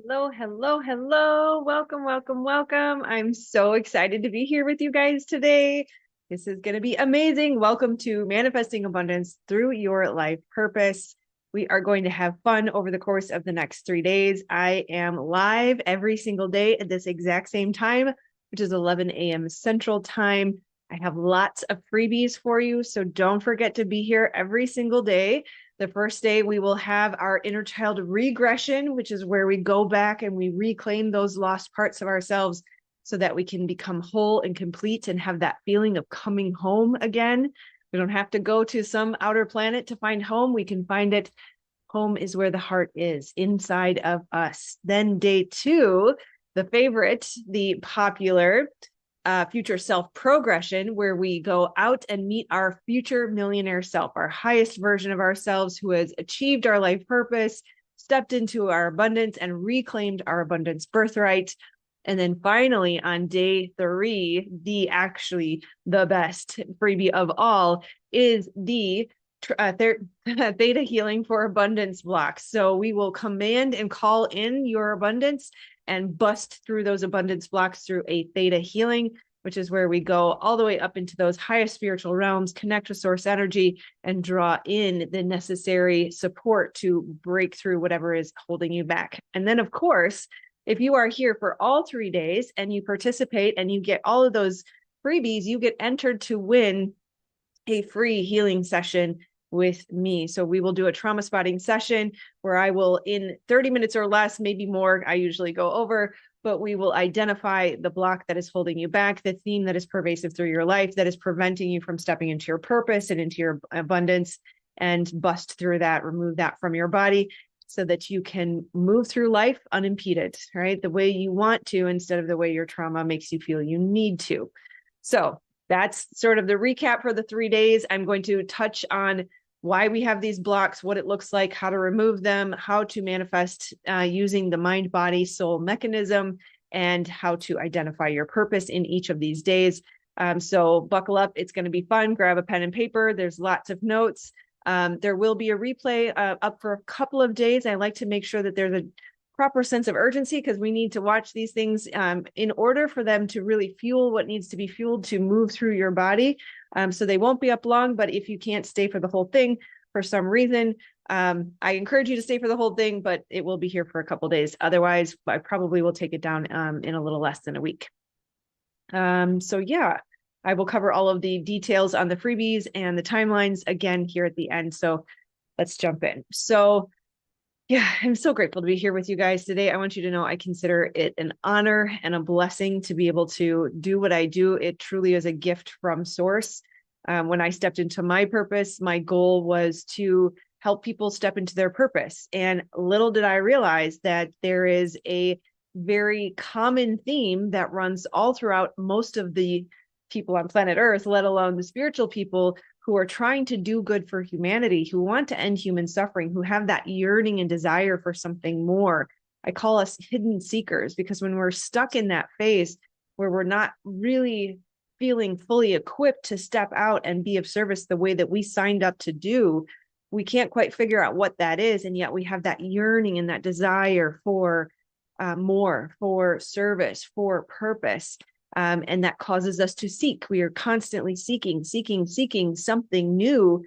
Hello, hello, hello. Welcome, welcome, welcome. I'm so excited to be here with you guys today. This is going to be amazing. Welcome to Manifesting Abundance Through Your Life Purpose. We are going to have fun over the course of the next 3 days. I am live every single day at this exact same time, which is 11 a.m. Central Time. I have lots of freebies for you, so don't forget to be here every single day. The first day, we will have our inner child regression, which is where we go back and we reclaim those lost parts of ourselves so that we can become whole and complete and have that feeling of coming home again. We don't have to go to some outer planet to find home. We can find it. Home is where the heart is, inside of us. Then day 2, the favorite, the popular future self progression, where we go out and meet our future millionaire self, our highest version of ourselves who has achieved our life purpose, stepped into our abundance, and reclaimed our abundance birthright. And then finally, on day 3, the best freebie of all is the theta healing for abundance blocks. So we will command and call in your abundance and bust through those abundance blocks through a theta healing, which is where we go all the way up into those highest spiritual realms, connect with source energy, and draw in the necessary support to break through whatever is holding you back. And then, of course, if you are here for all 3 days and you participate and you get all of those freebies, you get entered to win a free healing session with me. So we will do a trauma spotting session where I will, in 30 minutes or less, maybe more, I usually go over, but we will identify the block that is holding you back, the theme that is pervasive through your life, that is preventing you from stepping into your purpose and into your abundance, and bust through that, remove that from your body so that you can move through life unimpeded, right? The way you want to, instead of the way your trauma makes you feel you need to. So that's sort of the recap for the 3 days. I'm going to touch on why we have these blocks, what it looks like, how to remove them, how to manifest using the mind, body, soul mechanism, and how to identify your purpose in each of these days. So buckle up. It's going to be fun. Grab a pen and paper. There's lots of notes. There will be a replay up for a couple of days. I like to make sure that there's a proper sense of urgency because we need to watch these things in order for them to really fuel what needs to be fueled to move through your body. So they won't be up long, but if you can't stay for the whole thing for some reason, I encourage you to stay for the whole thing, but it will be here for a couple of days. Otherwise, I probably will take it down in a little less than a week. So yeah, I will cover all of the details on the freebies and the timelines again here at the end. So let's jump in. So yeah, I'm so grateful to be here with you guys today. I want you to know I consider it an honor and a blessing to be able to do what I do. It truly is a gift from source. When I stepped into my purpose, my goal was to help people step into their purpose. And little did I realize that there is a very common theme that runs all throughout most of the people on planet Earth, let alone the spiritual people who are trying to do good for humanity, who want to end human suffering, who have that yearning and desire for something more. I call us hidden seekers because when we're stuck in that phase where we're not really feeling fully equipped to step out and be of service the way that we signed up to do, we can't quite figure out what that is. And yet we have that yearning and that desire for more, for service, for purpose. And that causes us to seek. We are constantly seeking something new,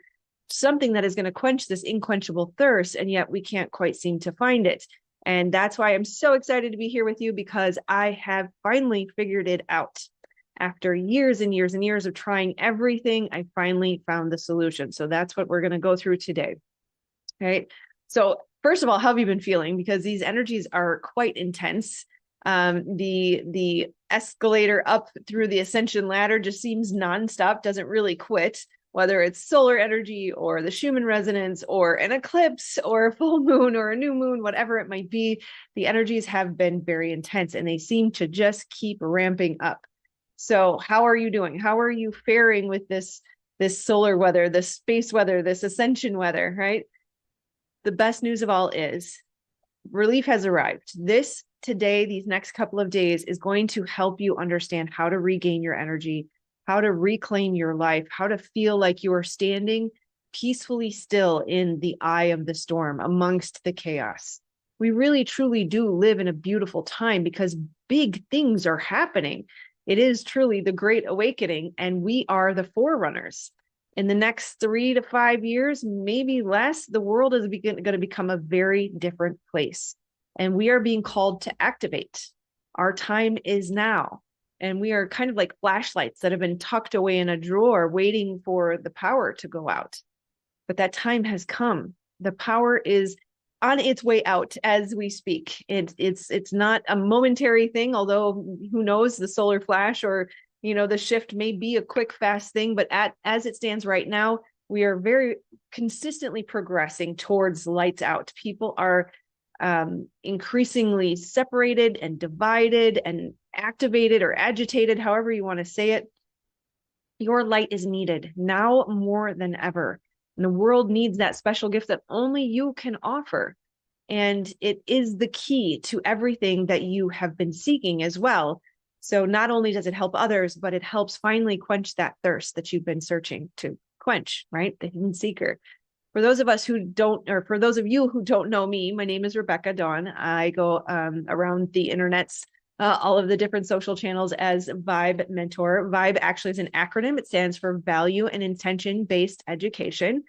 something that is going to quench this unquenchable thirst. And yet we can't quite seem to find it. And that's why I'm so excited to be here with you, because I have finally figured it out. After years and years and years of trying everything, I finally found the solution. So that's what we're going to go through today. Right. So first of all, how have you been feeling? Because these energies are quite intense. The escalator up through the ascension ladder just seems nonstop, doesn't really quit, whether it's solar energy or the Schumann resonance or an eclipse or a full moon or a new moon, whatever it might be. The energies have been very intense and they seem to just keep ramping up. So how are you doing? How are you faring with this solar weather, this space weather, this ascension weather, right? The best news of all is relief has arrived. These next couple of days is going to help you understand how to regain your energy, how to reclaim your life, how to feel like you are standing peacefully still in the eye of the storm amongst the chaos. we really truly do live in a beautiful time because big things are happening. It is truly the Great Awakening, and we are the forerunners. In the next 3 to 5 years, maybe less, the world is going to become a very different place. And we are being called to activate. Our time is now. And we are kind of like flashlights that have been tucked away in a drawer, waiting for the power to go out. But that time has come. The power is on its way out as we speak. It's not a momentary thing, although who knows, the solar flash or the shift may be a quick, fast thing. But as it stands right now, we are very consistently progressing towards lights out. People are increasingly separated and divided and activated or agitated, however you want to say it. Your light is needed now more than ever. And the world needs that special gift that only you can offer. And it is the key to everything that you have been seeking as well. So not only does it help others, but it helps finally quench that thirst that you've been searching to quench, right? The hidden seeker. For those of us who don't, or for those of you who don't know me, my name is Rebecca Dawn. I go around the internets, all of the different social channels as Vibe Mentor. Vibe actually is an acronym. It stands for Value and Intention-Based Education.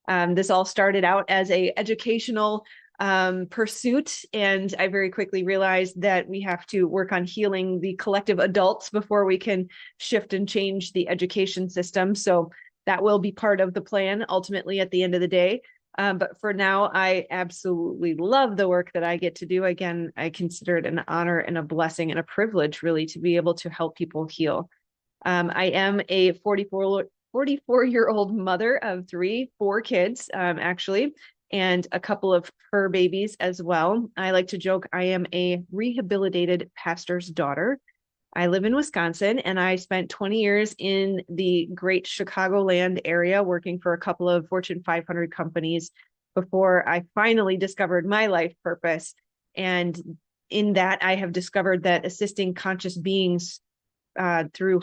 This all started out as a educational pursuit, and I very quickly realized that we have to work on healing the collective adults before we can shift and change the education system. So that will be part of the plan ultimately at the end of the day. But for now, I absolutely love the work that I get to do. Again, I consider it an honor and a blessing and a privilege, really, to be able to help people heal. I am a 44-year-old mother of 4 kids, actually, and a couple of fur babies as well. I like to joke I am a rehabilitated pastor's daughter. I live in Wisconsin, and I spent 20 years in the great Chicagoland area working for a couple of Fortune 500 companies before I finally discovered my life purpose. And in that, I have discovered that assisting conscious beings through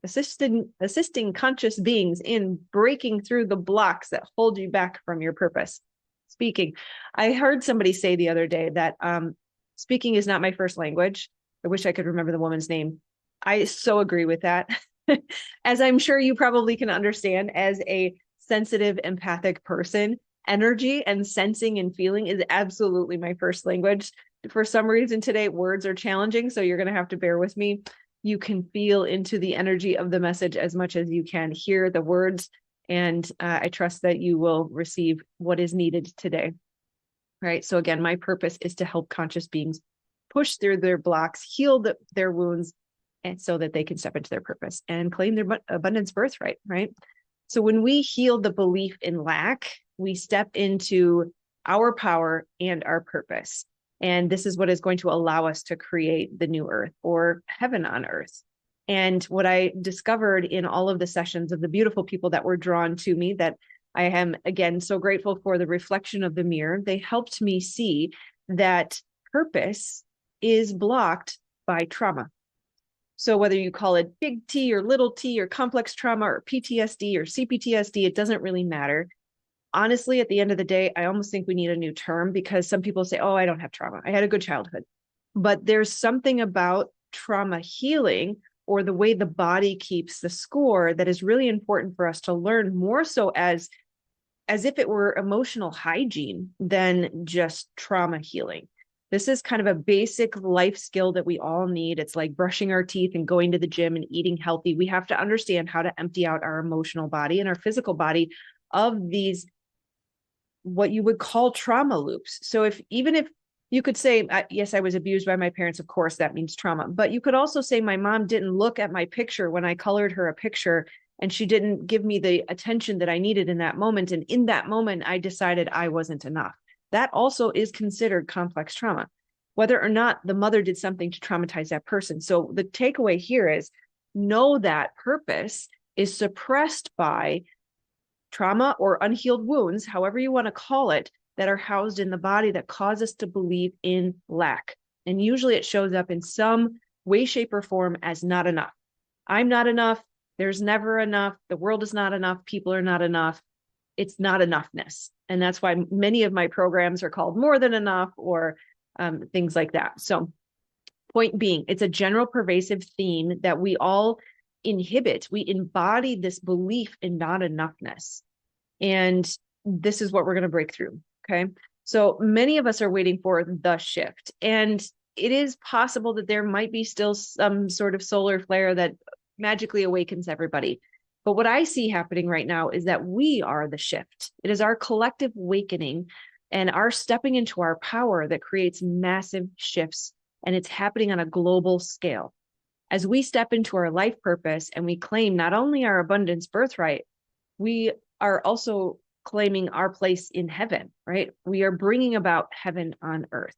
assisting conscious beings in breaking through the blocks that hold you back from your purpose. Speaking. I heard somebody say the other day that speaking is not my first language. I wish I could remember the woman's name. I so agree with that. As I'm sure you probably can understand, as a sensitive, empathic person, energy and sensing and feeling is absolutely my first language. For some reason today, words are challenging, so you're going to have to bear with me. You can feel into the energy of the message as much as you can hear the words, and I trust that you will receive what is needed today. Right. So again, my purpose is to help conscious beings push through their blocks, heal their wounds, and so that they can step into their purpose and claim their abundance birthright, right? So when we heal the belief in lack, we step into our power and our purpose. And this is what is going to allow us to create the new earth, or heaven on earth. And what I discovered in all of the sessions of the beautiful people that were drawn to me, that I am, again, so grateful for the reflection of the mirror, they helped me see that purpose is blocked by trauma. So whether you call it big T or little t or complex trauma or PTSD or CPTSD, it doesn't really matter. Honestly, at the end of the day, I almost think we need a new term, because some people say, oh, I don't have trauma. I had a good childhood. But there's something about trauma healing, or the way the body keeps the score, that is really important for us to learn, more so as if it were emotional hygiene than just trauma healing. This is kind of a basic life skill that we all need. It's like brushing our teeth and going to the gym and eating healthy. We have to understand how to empty out our emotional body and our physical body of these, what you would call trauma loops. So even if you could say, yes, I was abused by my parents, of course, that means trauma. But you could also say, my mom didn't look at my picture when I colored her a picture, and she didn't give me the attention that I needed in that moment. And in that moment, I decided I wasn't enough. That also is considered complex trauma, whether or not the mother did something to traumatize that person. So the takeaway here is, know that purpose is suppressed by trauma or unhealed wounds, however you want to call it, that are housed in the body that cause us to believe in lack. And usually it shows up in some way, shape, or form as not enough. I'm not enough. There's never enough. The world is not enough. People are not enough. it's not enoughness. And that's why many of my programs are called More Than Enough, or things like that. So point being, it's a general pervasive theme that we all inhibit. We embody this belief in not enoughness. And this is what we're going to break through. Okay. So many of us are waiting for the shift. And it is possible that there might be still some sort of solar flare that magically awakens everybody. But what I see happening right now is that we are the shift. It is our collective awakening and our stepping into our power that creates massive shifts. And it's happening on a global scale. As we step into our life purpose and we claim not only our abundance birthright, we are also claiming our place in heaven, right? We are bringing about heaven on earth.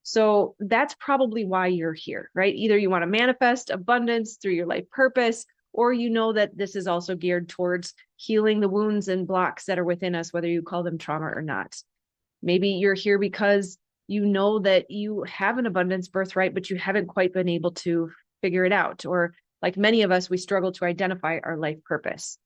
So that's probably why you're here, right? Either you want to manifest abundance through your life purpose, or you know that this is also geared towards healing the wounds and blocks that are within us, whether you call them trauma or not. Maybe you're here because you know that you have an abundance birthright, but you haven't quite been able to figure it out. Or like many of us, we struggle to identify our life purpose.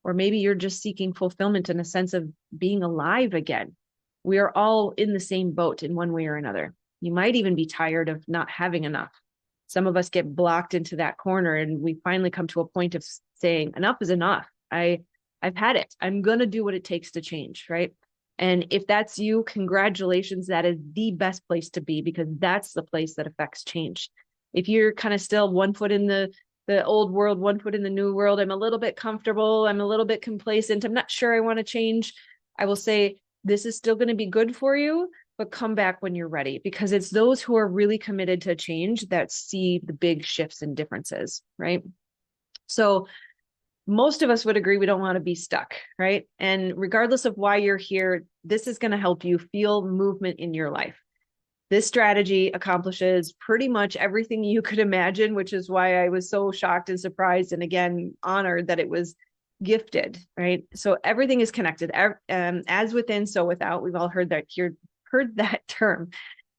Or maybe you're just seeking fulfillment in a sense of being alive again. We are all in the same boat in one way or another. You might even be tired of not having enough. Some of us get blocked into that corner, and we finally come to a point of saying, enough is enough. I've had it. I'm going to do what it takes to change, right? And if that's you, congratulations. That is the best place to be, because that's the place that affects change. If you're kind of still one foot in the old world, one foot in the new world, I'm a little bit comfortable, I'm a little bit complacent, I'm not sure I want to change, I will say this is still going to be good for you, but come back when you're ready, because it's those who are really committed to change that see the big shifts and differences, right? So most of us would agree we don't want to be stuck, right? And regardless of why you're here, this is going to help you feel movement in your life. This strategy accomplishes pretty much everything you could imagine, which is why I was so shocked and surprised, and again, honored that it was gifted, right? So everything is connected, as within, so without. We've all heard that term.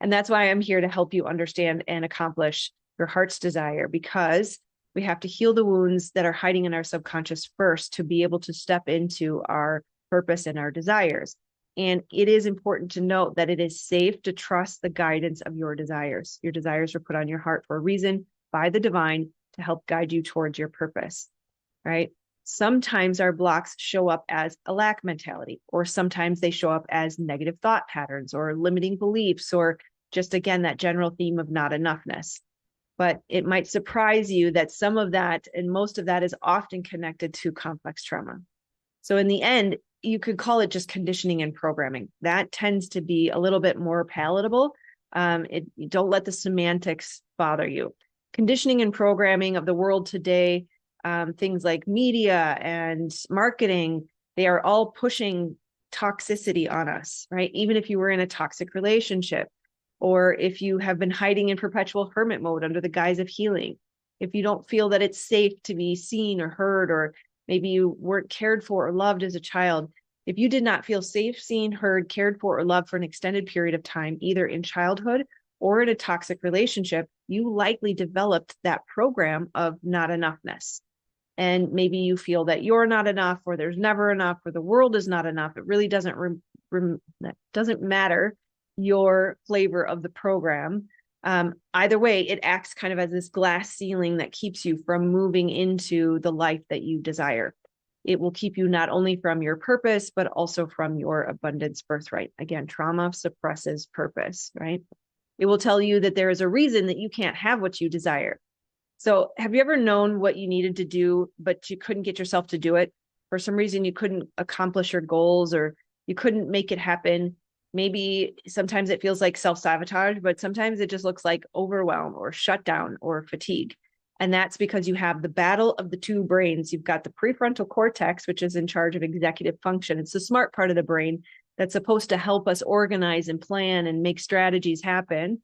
And that's why I'm here to help you understand and accomplish your heart's desire, because we have to heal the wounds that are hiding in our subconscious first to be able to step into our purpose and our desires. And it is important to note that it is safe to trust the guidance of your desires. Your desires are put on your heart for a reason by the divine to help guide you towards your purpose, right? Sometimes our blocks show up as a lack mentality, or sometimes they show up as negative thought patterns or limiting beliefs, or just, again, that general theme of not enoughness. But it might surprise you that some of that and most of that is often connected to complex trauma. So in the end, you could call it just conditioning and programming. That tends to be a little bit more palatable. Don't let the semantics bother you. Conditioning and programming of the world today, things like media and marketing, they are all pushing toxicity on us, right? Even if you were in a toxic relationship, or if you have been hiding in perpetual hermit mode under the guise of healing, if you don't feel that it's safe to be seen or heard, or maybe you weren't cared for or loved as a child. If you did not feel safe, seen, heard, cared for, or loved for an extended period of time, either in childhood or in a toxic relationship, you likely developed that program of not enoughness. And maybe you feel that you're not enough, or there's never enough, or the world is not enough. It really doesn't matter your flavor of the program. Either way, it acts kind of as this glass ceiling that keeps you from moving into the life that you desire. It will keep you not only from your purpose, but also from your abundance birthright. Again, trauma suppresses purpose, right? It will tell you that there is a reason that you can't have what you desire. So have you ever known what you needed to do, but you couldn't get yourself to do it? For some reason, you couldn't accomplish your goals, or you couldn't make it happen. Maybe sometimes it feels like self-sabotage, but sometimes it just looks like overwhelm or shutdown or fatigue. And that's because you have the battle of the two brains. You've got the prefrontal cortex, which is in charge of executive function. It's the smart part of the brain that's supposed to help us organize and plan and make strategies happen.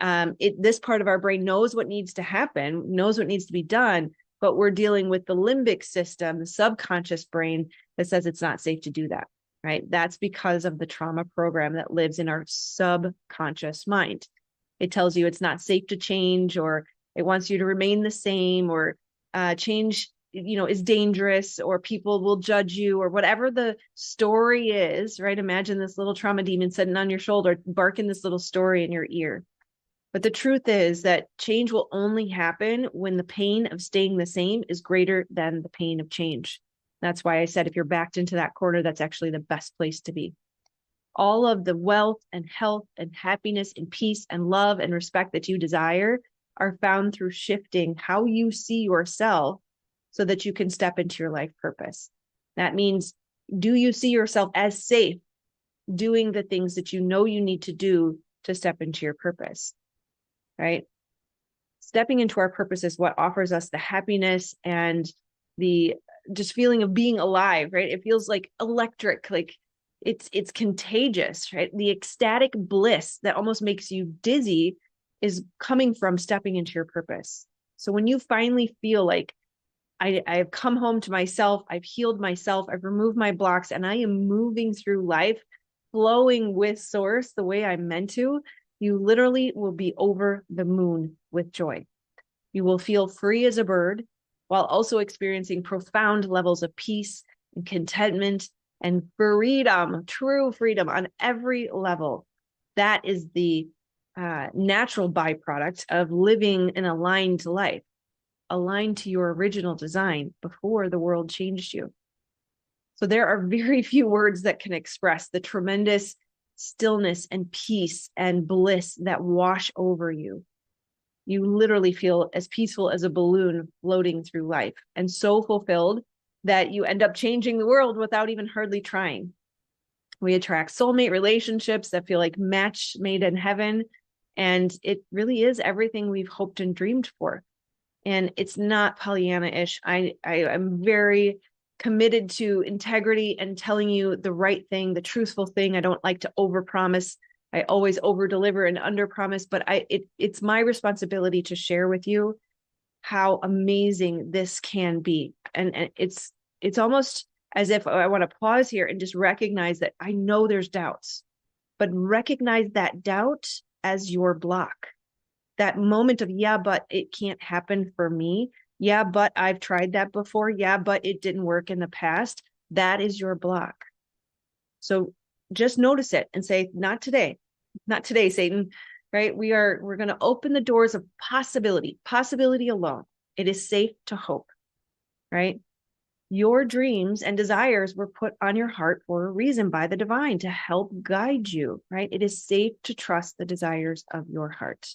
This part of our brain knows what needs to happen, knows what needs to be done, but we're dealing with the limbic system, the subconscious brain, that says it's not safe to do that. Right? That's because of the trauma program that lives in our subconscious mind. It tells you it's not safe to change, or it wants you to remain the same, or change is dangerous, or people will judge you, or whatever the story is, right? Imagine this little trauma demon sitting on your shoulder, barking this little story in your ear. But the truth is that change will only happen when the pain of staying the same is greater than the pain of change. That's why I said, if you're backed into that corner, that's actually the best place to be. All of the wealth and health and happiness and peace and love and respect that you desire are found through shifting how you see yourself so that you can step into your life purpose. That means, do you see yourself as safe doing the things that you know you need to do to step into your purpose, right? Stepping into our purpose is what offers us the happiness and the just feeling of being alive, right? It feels like electric, like it's contagious, right? The ecstatic bliss that almost makes you dizzy is coming from stepping into your purpose. So when you finally feel like I've come home to myself, I've healed myself, I've removed my blocks, and I am moving through life, flowing with source the way I'm meant to, you literally will be over the moon with joy. You will feel free as a bird while also experiencing profound levels of peace and contentment and freedom, true freedom on every level. That is the natural byproduct of living an aligned life, aligned to your original design before the world changed you. So there are very few words that can express the tremendous stillness and peace and bliss that wash over you. You literally feel as peaceful as a balloon floating through life, and so fulfilled that you end up changing the world without even hardly trying. We attract soulmate relationships that feel like match made in heaven, and it really is everything we've hoped and dreamed for. And it's not Pollyanna-ish. I am very committed to integrity and telling you the right thing, the truthful thing. I don't like to overpromise. I always overdeliver and underpromise, but it's my responsibility to share with you how amazing this can be. And it's almost as if I want to pause here and just recognize that I know there's doubts, but recognize that doubt as your block. That moment of, yeah, but it can't happen for me. Yeah, but I've tried that before. Yeah, but it didn't work in the past. That is your block. So just notice it and say, not today, Satan, right? We're going to open the doors of possibility alone. It is safe to hope, right? Your dreams and desires were put on your heart for a reason by the divine to help guide you, right? It is safe to trust the desires of your heart.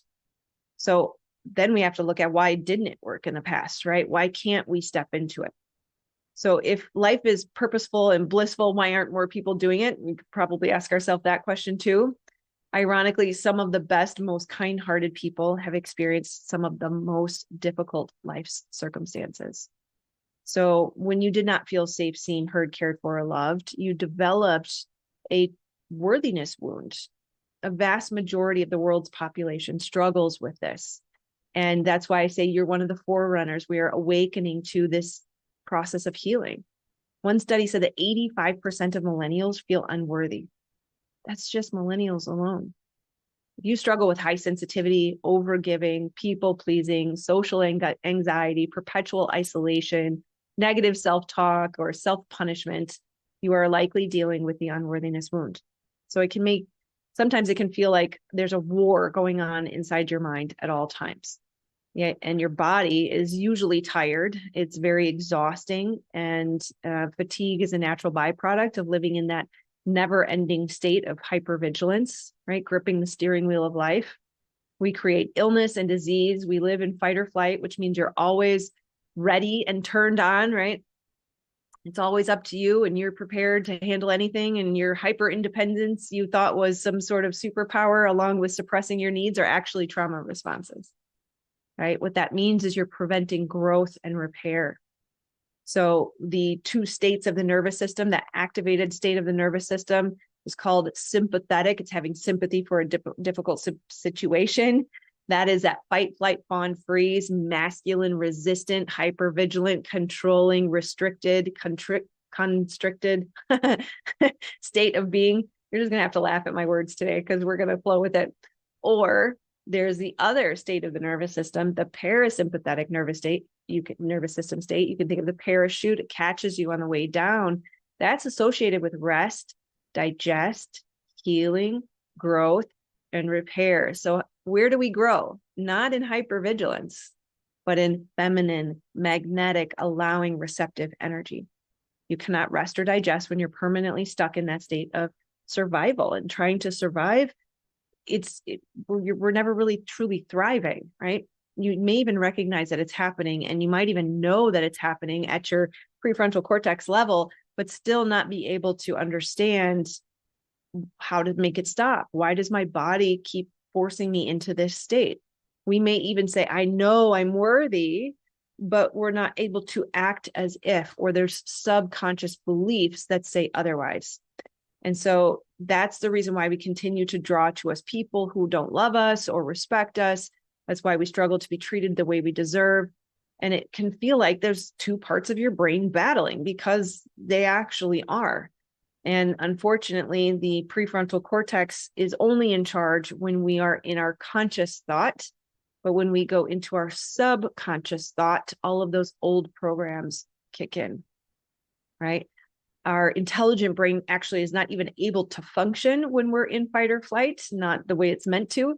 So then we have to look at, why didn't it work in the past, right? Why can't we step into it? So if life is purposeful and blissful, why aren't more people doing it? We could probably ask ourselves that question too. Ironically, some of the best, most kind-hearted people have experienced some of the most difficult life circumstances. So when you did not feel safe, seen, heard, cared for, or loved, you developed a worthiness wound. A vast majority of the world's population struggles with this. And that's why I say you're one of the forerunners. We are awakening to this process of healing. One study said that 85% of millennials feel unworthy. That's just millennials alone. If you struggle with high sensitivity, overgiving, people pleasing, social anxiety, perpetual isolation, negative self-talk, or self-punishment, you are likely dealing with the unworthiness wound. So sometimes it can feel like there's a war going on inside your mind at all times. Yeah, and your body is usually tired. It's very exhausting, and fatigue is a natural byproduct of living in that never-ending state of hypervigilance, right? Gripping the steering wheel of life. We create illness and disease. We live in fight or flight, which means you're always ready and turned on, right? It's always up to you, and you're prepared to handle anything, and your hyper independence you thought was some sort of superpower, along with suppressing your needs, are actually trauma responses, right? What that means is you're preventing growth and repair. So the two states of the nervous system, that activated state of the nervous system, is called sympathetic. It's having sympathy for a difficult situation. That is that fight, flight, fawn, freeze, masculine, resistant, hypervigilant, controlling, restricted, constricted state of being. You're just going to have to laugh at my words today because we're going to flow with it. Or there's the other state of the nervous system, the parasympathetic nervous state. nervous system state. You can think of the parachute. It catches you on the way down. That's associated with rest, digest, healing, growth, and repair. So where do we grow? Not in hypervigilance, but in feminine, magnetic, allowing, receptive energy. You cannot rest or digest when you're permanently stuck in that state of survival and trying to survive. We're never really truly thriving, right? You may even recognize that it's happening, and you might even know that it's happening at your prefrontal cortex level, but still not be able to understand how to make it stop. Why does my body keep forcing me into this state? We may even say, I know I'm worthy, but we're not able to act as if, or there's subconscious beliefs that say otherwise. And so that's the reason why we continue to draw to us people who don't love us or respect us. That's why we struggle to be treated the way we deserve. And it can feel like there's two parts of your brain battling, because they actually are. And unfortunately, the prefrontal cortex is only in charge when we are in our conscious thought. But when we go into our subconscious thought, all of those old programs kick in, right? Our intelligent brain actually is not even able to function when we're in fight or flight, not the way it's meant to.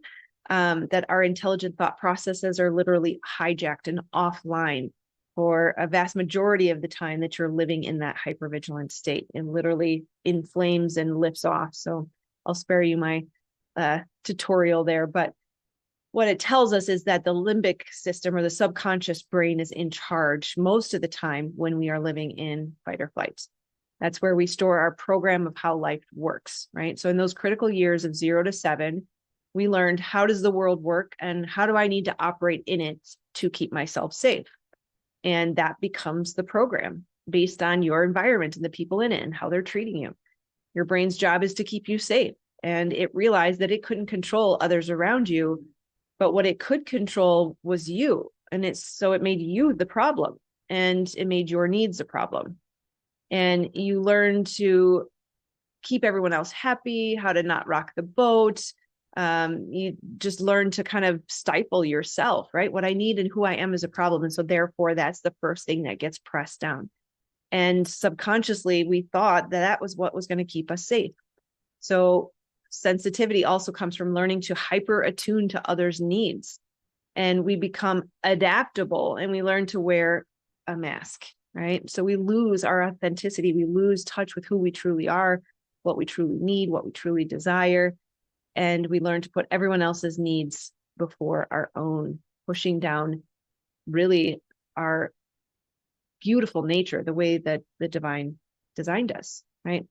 That our intelligent thought processes are literally hijacked and offline for a vast majority of the time that you're living in that hypervigilant state, and literally inflames and lifts off. So I'll spare you my tutorial there, but what it tells us is that the limbic system, or the subconscious brain, is in charge most of the time when we are living in fight or flight. That's where we store our program of how life works, right? So in those critical years of 0 to 7, we learned, how does the world work and how do I need to operate in it to keep myself safe? And that becomes the program based on your environment and the people in it and how they're treating you. Your brain's job is to keep you safe. And it realized that it couldn't control others around you, but what it could control was you. And it made you the problem, and it made your needs a problem. And you learn to keep everyone else happy, how to not rock the boat. You just learn to kind of stifle yourself, right? What I need and who I am is a problem. And so therefore, that's the first thing that gets pressed down. And subconsciously, we thought that that was what was going to keep us safe. So sensitivity also comes from learning to hyper attune to others' needs. And we become adaptable, and we learn to wear a mask, right? So we lose our authenticity. We lose touch with who we truly are, what we truly need, what we truly desire. And we learn to put everyone else's needs before our own, pushing down really our beautiful nature, the way that the divine designed us, right?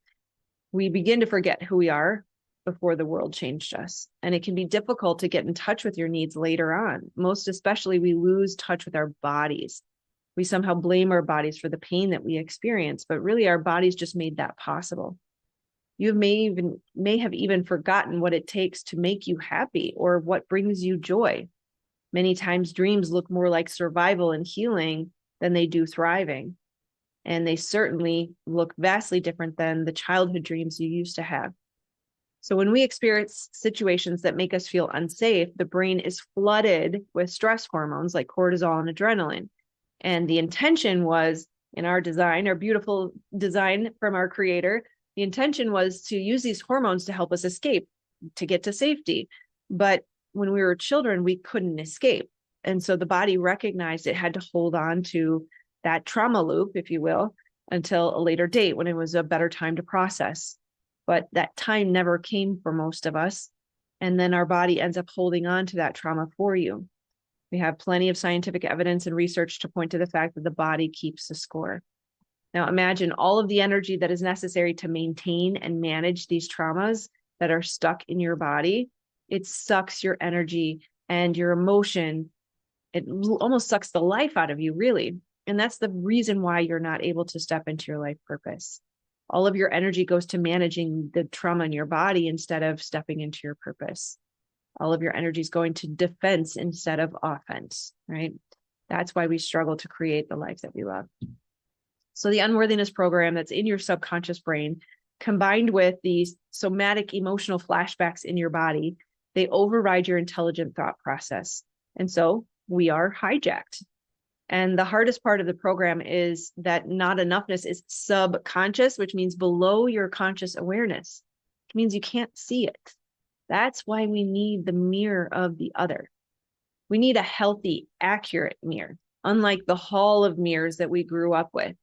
We begin to forget who we are before the world changed us. And it can be difficult to get in touch with your needs later on. Most especially, we lose touch with our bodies. We somehow blame our bodies for the pain that we experience, but really our bodies just made that possible. You may have even forgotten what it takes to make you happy or what brings you joy. Many times dreams look more like survival and healing than they do thriving. And they certainly look vastly different than the childhood dreams you used to have. So when we experience situations that make us feel unsafe, the brain is flooded with stress hormones like cortisol and adrenaline. And the intention was, in our design, our beautiful design from our creator, the intention was to use these hormones to help us escape, to get to safety. But when we were children, we couldn't escape. And so the body recognized it had to hold on to that trauma loop, if you will, until a later date when it was a better time to process. But that time never came for most of us. And then our body ends up holding on to that trauma for you. We have plenty of scientific evidence and research to point to the fact that the body keeps the score. Now imagine all of the energy that is necessary to maintain and manage these traumas that are stuck in your body. It sucks your energy and your emotion. It almost sucks the life out of you, really. And that's the reason why you're not able to step into your life purpose. All of your energy goes to managing the trauma in your body instead of stepping into your purpose. All of your energy is going to defense instead of offense, right? That's why we struggle to create the life that we love. So the unworthiness program that's in your subconscious brain, combined with these somatic emotional flashbacks in your body, they override your intelligent thought process. And so we are hijacked. And the hardest part of the program is that not enoughness is subconscious, which means below your conscious awareness. It means you can't see it. That's why we need the mirror of the other. We need a healthy, accurate mirror, unlike the hall of mirrors that we grew up with.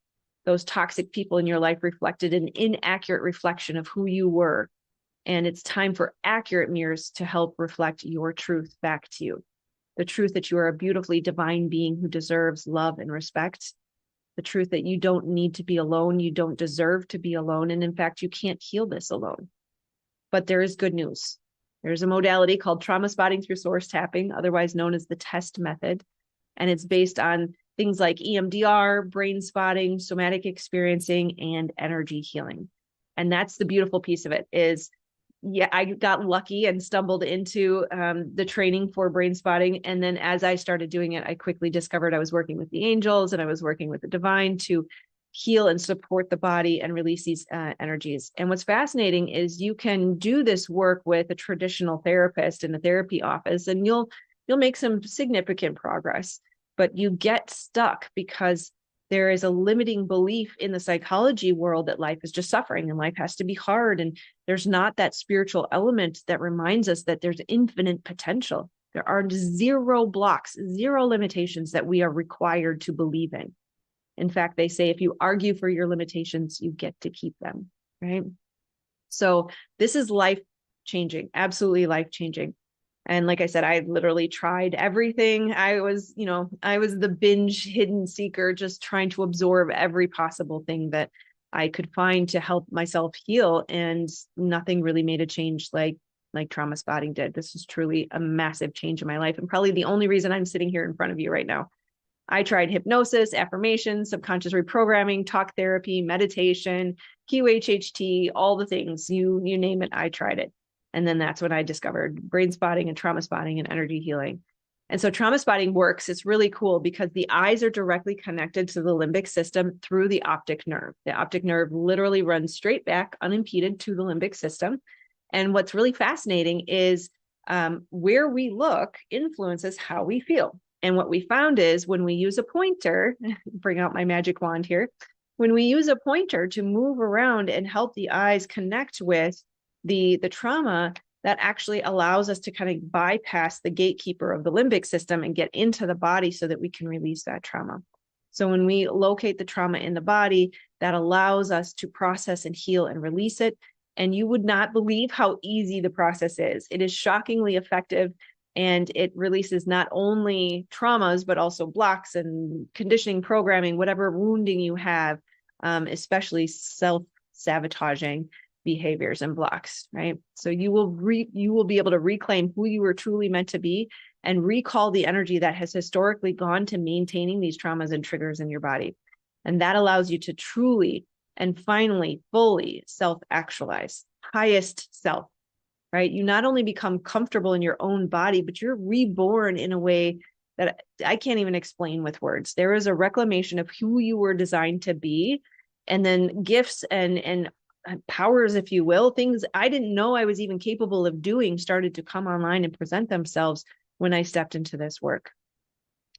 Those toxic people in your life reflected an inaccurate reflection of who you were. And it's time for accurate mirrors to help reflect your truth back to you. The truth that you are a beautifully divine being who deserves love and respect. The truth that you don't need to be alone. You don't deserve to be alone. And in fact, you can't heal this alone. But there is good news. There's a modality called trauma spotting through source tapping, otherwise known as the TEST method. And it's based on things like EMDR, brain spotting, somatic experiencing, and energy healing. And that's the beautiful piece of it is, yeah, I got lucky and stumbled into the training for brain spotting. And then as I started doing it, I quickly discovered I was working with the angels and I was working with the divine to heal and support the body and release these energies. And what's fascinating is you can do this work with a traditional therapist in a therapy office, and you'll make some significant progress, but you get stuck because there is a limiting belief in the psychology world that life is just suffering and life has to be hard. And there's not that spiritual element that reminds us that there's infinite potential. There are zero blocks, zero limitations that we are required to believe in. In fact, they say if you argue for your limitations, you get to keep them, right? So this is life-changing, absolutely life-changing. And like I said, I literally tried everything. I was the binge hidden seeker, just trying to absorb every possible thing that I could find to help myself heal. And nothing really made a change like trauma spotting did. This was truly a massive change in my life. And probably the only reason I'm sitting here in front of you right now. I tried hypnosis, affirmations, subconscious reprogramming, talk therapy, meditation, QHHT, all the things, you name it, I tried it. And then that's when I discovered brain spotting and trauma spotting and energy healing. And so trauma spotting works. It's really cool because the eyes are directly connected to the limbic system through the optic nerve. The optic nerve literally runs straight back unimpeded to the limbic system. And what's really fascinating is where we look influences how we feel. And what we found is when we use a pointer, bring out my magic wand here, when we use a pointer to move around and help the eyes connect with the trauma, that actually allows us to kind of bypass the gatekeeper of the limbic system and get into the body so that we can release that trauma. So when we locate the trauma in the body, that allows us to process and heal and release it. And you would not believe how easy the process is. It is shockingly effective. And it releases not only traumas, but also blocks and conditioning, programming, whatever wounding you have, especially self-sabotaging behaviors and blocks, right? So you will be able to reclaim who you were truly meant to be and recall the energy that has historically gone to maintaining these traumas and triggers in your body. And that allows you to truly and finally fully self-actualize, highest self. Right? You not only become comfortable in your own body, but you're reborn in a way that I can't even explain with words. There is a reclamation of who you were designed to be, and then gifts and powers, if you will, things I didn't know I was even capable of doing started to come online and present themselves when I stepped into this work.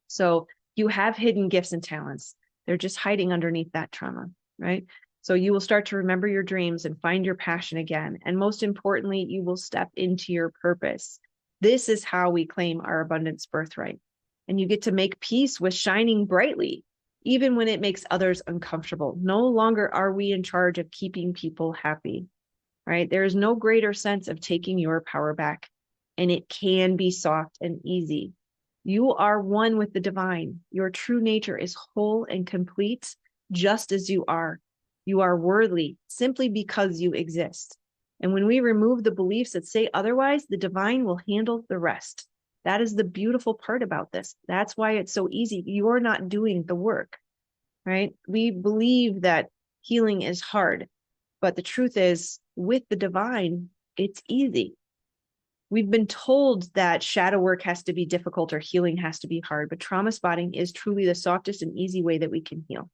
So you have hidden gifts and talents. They're just hiding underneath that trauma, right? So you will start to remember your dreams and find your passion again. And most importantly, you will step into your purpose. This is how we claim our abundance birthright. And you get to make peace with shining brightly, even when it makes others uncomfortable. No longer are we in charge of keeping people happy, right? There is no greater sense of taking your power back. And it can be soft and easy. You are one with the divine. Your true nature is whole and complete, just as you are. You are worthy simply because you exist. And when we remove the beliefs that say otherwise, the divine will handle the rest. That is the beautiful part about this. That's why it's so easy. You're not doing the work, right? We believe that healing is hard, but the truth is, with the divine, it's easy. We've been told that shadow work has to be difficult or healing has to be hard, but trauma spotting is truly the softest and easy way that we can heal.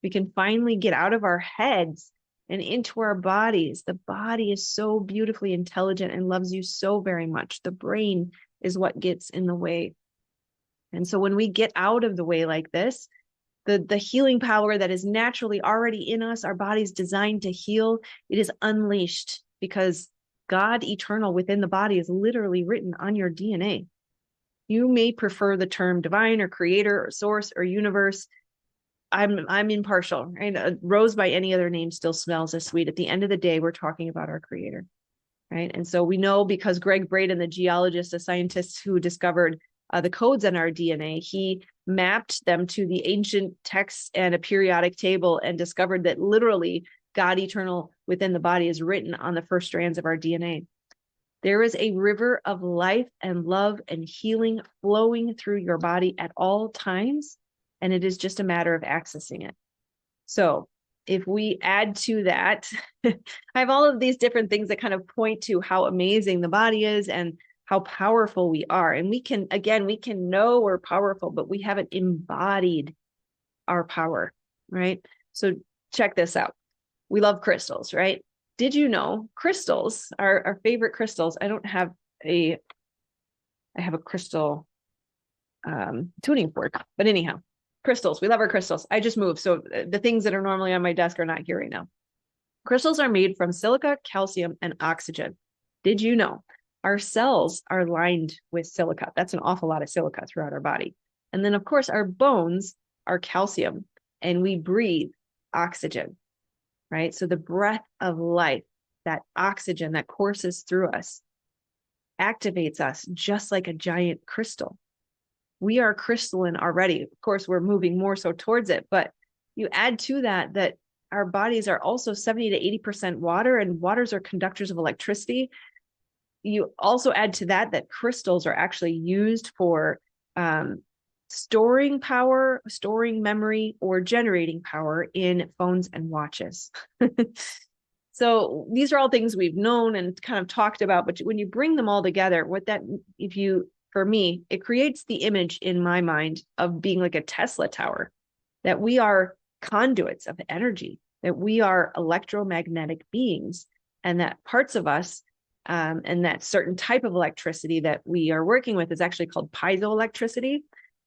We can finally get out of our heads and into our bodies. The body is so beautifully intelligent and loves you so very much. The brain is what gets in the way. And so when we get out of the way like this, the healing power that is naturally already in us, our body's designed to heal, it is unleashed because God eternal within the body is literally written on your DNA. You may prefer the term divine or creator or source or universe. I'm impartial, right? A rose by any other name still smells as sweet. At the end of the day, we're talking about our creator, right? And so we know because Greg Braden, the geologist, a scientist who discovered the codes in our DNA, he mapped them to the ancient texts and a periodic table and discovered that literally God eternal within the body is written on the first strands of our DNA. There is a river of life and love and healing flowing through your body at all times, and it is just a matter of accessing it. So if we add to that, I have all of these different things that kind of point to how amazing the body is and how powerful we are. And we can know we're powerful, but we haven't embodied our power, right? So check this out. We love crystals, right? Did you know crystals, our favorite crystals? I have a crystal tuning fork, but anyhow, crystals, we love our crystals. I just moved, so the things that are normally on my desk are not here right now. Crystals are made from silica, calcium, and oxygen. Did you know our cells are lined with silica? That's an awful lot of silica throughout our body. And then, of course, our bones are calcium, and we breathe oxygen, right? So the breath of life, that oxygen that courses through us, activates us just like a giant crystal. We are crystalline already. Of course, we're moving more so towards it, but you add to that our bodies are also 70 to 80% water, and waters are conductors of electricity. You also add to that crystals are actually used for storing power, storing memory, or generating power in phones and watches. So these are all things we've known and kind of talked about, but when you bring them all together, for me, it creates the image in my mind of being like a Tesla tower, that we are conduits of energy, that we are electromagnetic beings, and that parts of us and that certain type of electricity that we are working with is actually called piezoelectricity.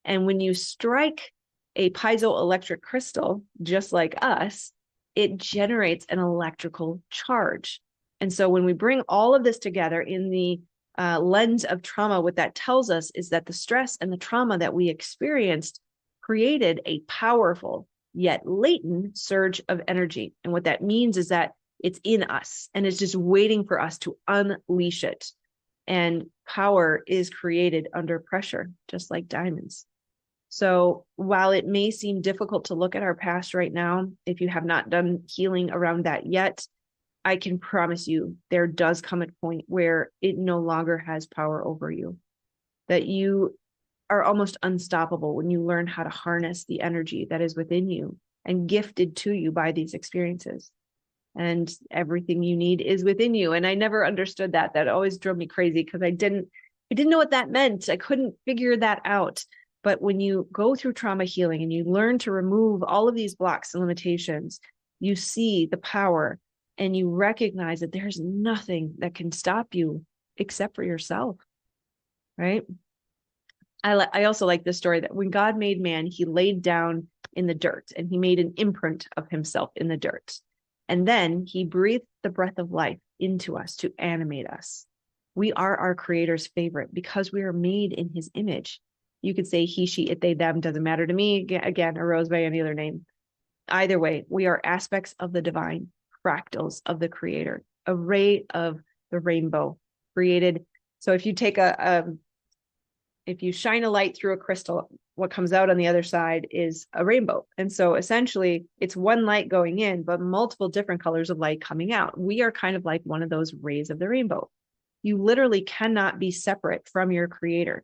And when you strike a piezoelectric crystal, just like us, it generates an electrical charge. And so when we bring all of this together in the lens of trauma, what that tells us is that the stress and the trauma that we experienced created a powerful yet latent surge of energy. And what that means is that it's in us and it's just waiting for us to unleash it. And power is created under pressure, just like diamonds. So while it may seem difficult to look at our past right now, if you have not done healing around that yet, I can promise you there does come a point where it no longer has power over you, that you are almost unstoppable when you learn how to harness the energy that is within you and gifted to you by these experiences. And everything you need is within you. And I never understood that. That always drove me crazy because I didn't know what that meant. I couldn't figure that out. But when you go through trauma healing and you learn to remove all of these blocks and limitations, you see the power and you recognize that there's nothing that can stop you except for yourself, right? I also like this story that when God made man, he laid down in the dirt and he made an imprint of himself in the dirt. And then he breathed the breath of life into us to animate us. We are our creator's favorite because we are made in his image. You could say he, she, it, they, them, doesn't matter to me. Again, a rose by any other name. Either way, we are aspects of the divine, fractals of the creator, a ray of the rainbow created. So if you take if you shine a light through a crystal, what comes out on the other side is a rainbow. And so essentially it's one light going in, but multiple different colors of light coming out. We are kind of like one of those rays of the rainbow. You literally cannot be separate from your creator.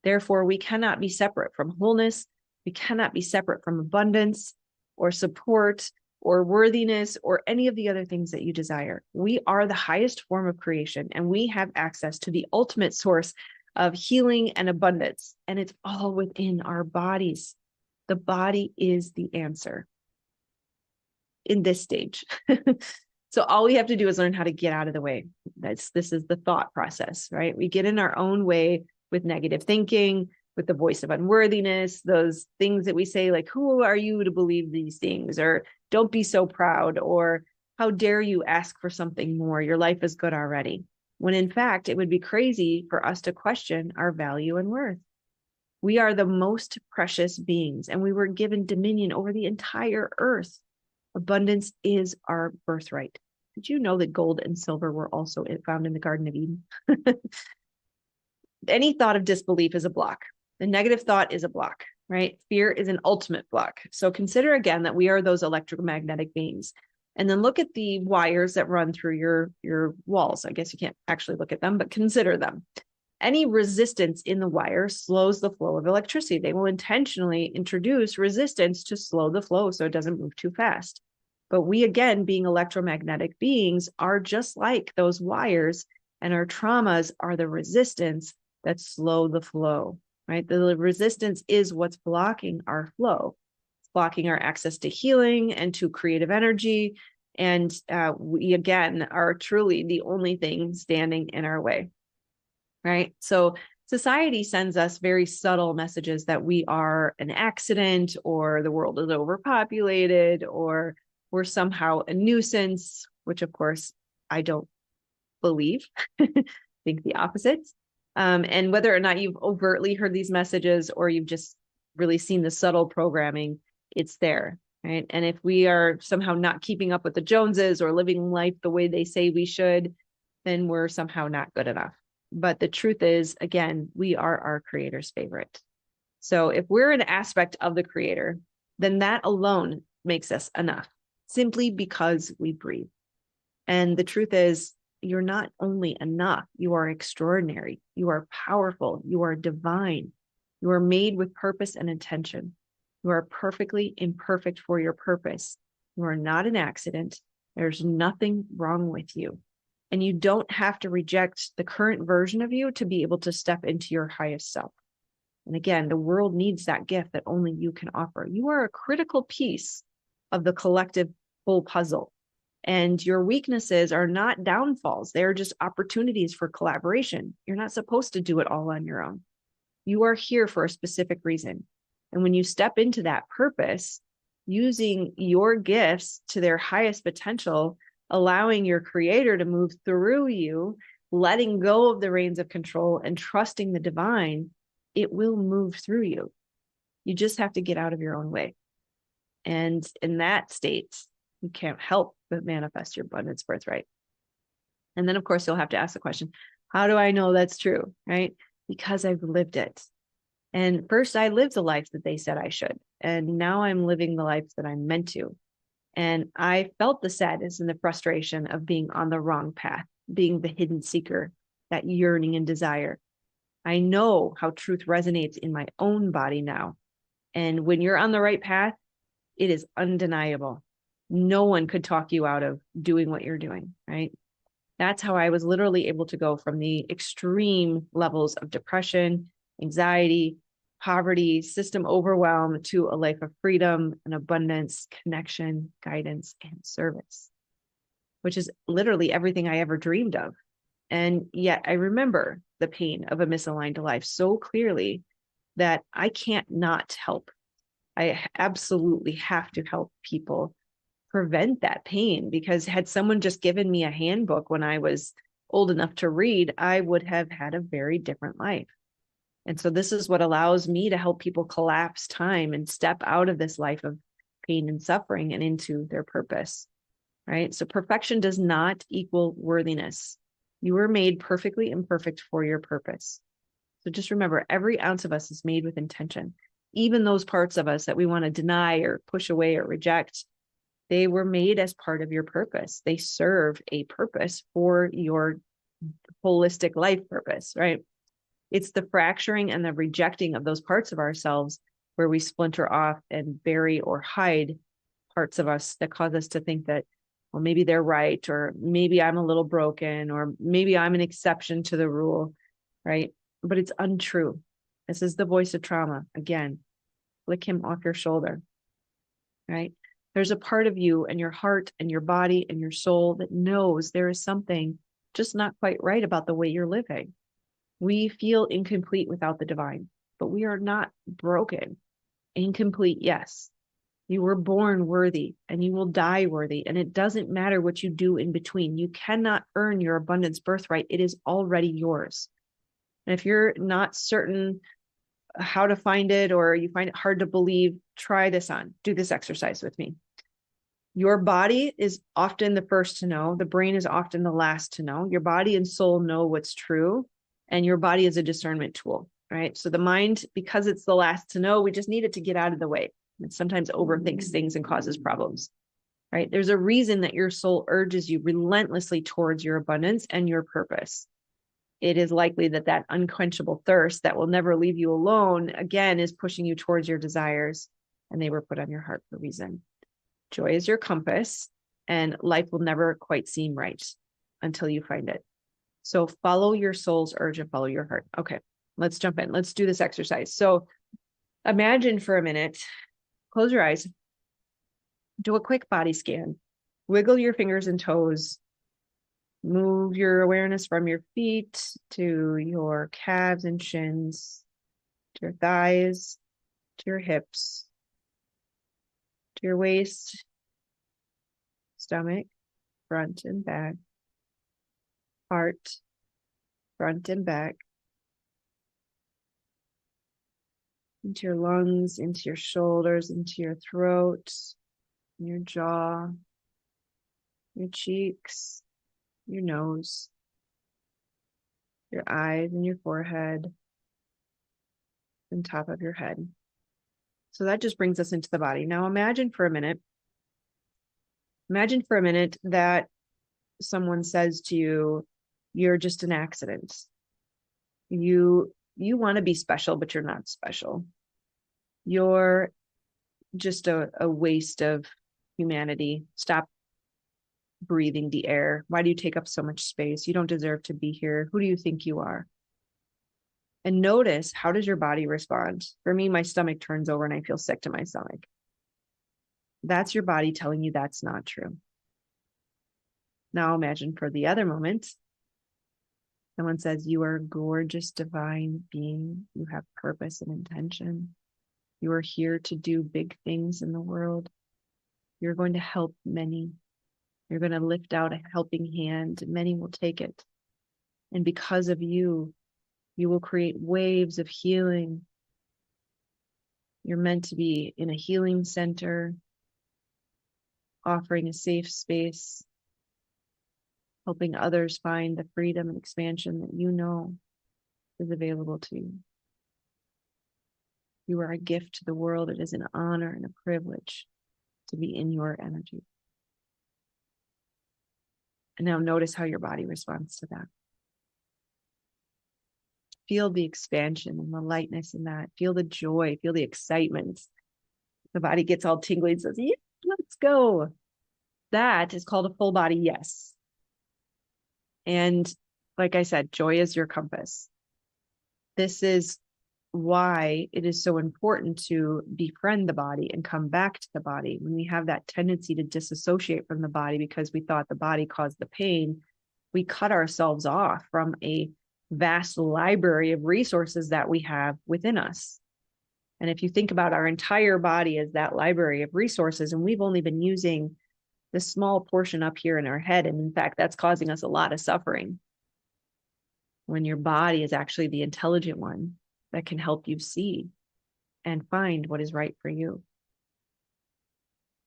Therefore, we cannot be separate from wholeness. We cannot be separate from abundance or support or worthiness or any of the other things that you desire. We are the highest form of creation, and we have access to the ultimate source of healing and abundance. And it's all within our bodies. The body is the answer in this stage. So all we have to do is learn how to get out of the way. This is the thought process, right? We get in our own way with negative thinking, with the voice of unworthiness, those things that we say, like, who are you to believe these things? Or don't be so proud, or how dare you ask for something more? Your life is good already. When in fact, it would be crazy for us to question our value and worth. We are the most precious beings, and we were given dominion over the entire earth. Abundance is our birthright. Did you know that gold and silver were also found in the Garden of Eden? Any thought of disbelief is a block. The negative thought is a block, right? Fear is an ultimate block. So consider again that we are those electromagnetic beings. And then look at the wires that run through your walls. I guess you can't actually look at them, but consider them. Any resistance in the wire slows the flow of electricity. They will intentionally introduce resistance to slow the flow so it doesn't move too fast. But we, again, being electromagnetic beings, are just like those wires, and our traumas are the resistance that slow the flow, right? The resistance is what's blocking our flow. It's blocking our access to healing and to creative energy. And we, again, are truly the only thing standing in our way, right? So society sends us very subtle messages that we are an accident, or the world is overpopulated, or we're somehow a nuisance, which of course I don't believe. I think the opposite. And whether or not you've overtly heard these messages, or you've just really seen the subtle programming, it's there, right? And if we are somehow not keeping up with the Joneses or living life the way they say we should, then we're somehow not good enough. But the truth is, again, we are our creator's favorite. So if we're an aspect of the creator, then that alone makes us enough, simply because we breathe. And the truth is, you're not only enough, you are extraordinary, you are powerful, you are divine, you are made with purpose and intention. You are perfectly imperfect for your purpose. You are not an accident. There's nothing wrong with you. And you don't have to reject the current version of you to be able to step into your highest self. And again, the world needs that gift that only you can offer. You are a critical piece of the collective full puzzle. And your weaknesses are not downfalls. They're just opportunities for collaboration. You're not supposed to do it all on your own. You are here for a specific reason. And when you step into that purpose, using your gifts to their highest potential, allowing your creator to move through you, letting go of the reins of control and trusting the divine, it will move through you. You just have to get out of your own way. And in that state, you can't help but manifest your abundance birthright. And then, of course, you'll have to ask the question, how do I know that's true, right? Because I've lived it. And first, I lived the life that they said I should. And now I'm living the life that I'm meant to. And I felt the sadness and the frustration of being on the wrong path, being the hidden seeker, that yearning and desire. I know how truth resonates in my own body now. And when you're on the right path, it is undeniable. No one could talk you out of doing what you're doing, right? That's how I was literally able to go from the extreme levels of depression, anxiety, poverty, system overwhelm, to a life of freedom and abundance, connection, guidance, and service, which is literally everything I ever dreamed of. And yet I remember the pain of a misaligned life so clearly that I can't not help. I absolutely have to help people prevent that pain, because had someone just given me a handbook when I was old enough to read, I would have had a very different life. And so this is what allows me to help people collapse time and step out of this life of pain and suffering and into their purpose, right? So perfection does not equal worthiness. You were made perfectly imperfect for your purpose. So just remember, every ounce of us is made with intention. Even those parts of us that we want to deny or push away or reject, they were made as part of your purpose. They serve a purpose for your holistic life purpose, right? It's the fracturing and the rejecting of those parts of ourselves where we splinter off and bury or hide parts of us that cause us to think that, well, maybe they're right, or maybe I'm a little broken, or maybe I'm an exception to the rule, right? But it's untrue. This is the voice of trauma. Again, flick him off your shoulder, right? There's a part of you and your heart and your body and your soul that knows there is something just not quite right about the way you're living. We feel incomplete without the divine. but we are not broken. Incomplete, yes. You were born worthy and you will die worthy. And it doesn't matter what you do in between. You cannot earn your abundance birthright. It is already yours. And if you're not certain how to find it, or you find it hard to believe, try this on. Do this exercise with me. Your body is often the first to know. The brain is often the last to know. Your body and soul know what's true, and your body is a discernment tool, right? So the mind, because it's the last to know, we just need it to get out of the way. It sometimes overthinks things and causes problems, right? There's a reason that your soul urges you relentlessly towards your abundance and your purpose. It is likely that that unquenchable thirst that will never leave you alone, again, is pushing you towards your desires, and they were put on your heart for a reason. Joy is your compass, and life will never quite seem right until you find it. So follow your soul's urge and follow your heart. Okay, let's jump in. Let's do this exercise. So imagine for a minute, close your eyes, do a quick body scan, wiggle your fingers and toes, move your awareness from your feet to your calves and shins, to your thighs, to your hips, to your waist, stomach, front and back, heart, front and back, into your lungs, into your shoulders, into your throat, your jaw, your cheeks, your nose, your eyes and your forehead, and top of your head. So that just brings us into the body. Now imagine for a minute that someone says to you, you're just an accident. You want to be special, but you're not special. You're just a waste of humanity. Stop breathing the air. Why do you take up so much space? You don't deserve to be here. Who do you think you are? And notice, how does your body respond? For me, my stomach turns over and I feel sick to my stomach. That's your body telling you that's not true. Now imagine for the other moment, someone says, you are a gorgeous, divine being. You have purpose and intention. You are here to do big things in the world. You're going to help many. You're going to lift out a helping hand. Many will take it. And because of you, you will create waves of healing. You're meant to be in a healing center, offering a safe space, helping others find the freedom and expansion that you know is available to you. You are a gift to the world. It is an honor and a privilege to be in your energy. And now notice how your body responds to that. Feel the expansion and the lightness in that. Feel the joy, feel the excitement. The body gets all tingly and says, yeah, let's go. That is called a full body yes. And like I said, joy is your compass. This is why it is so important to befriend the body and come back to the body. When we have that tendency to disassociate from the body because we thought the body caused the pain, we cut ourselves off from a vast library of resources that we have within us. And if you think about our entire body as that library of resources, and we've only been using this small portion up here in our head, and in fact, that's causing us a lot of suffering, when your body is actually the intelligent one that can help you see and find what is right for you.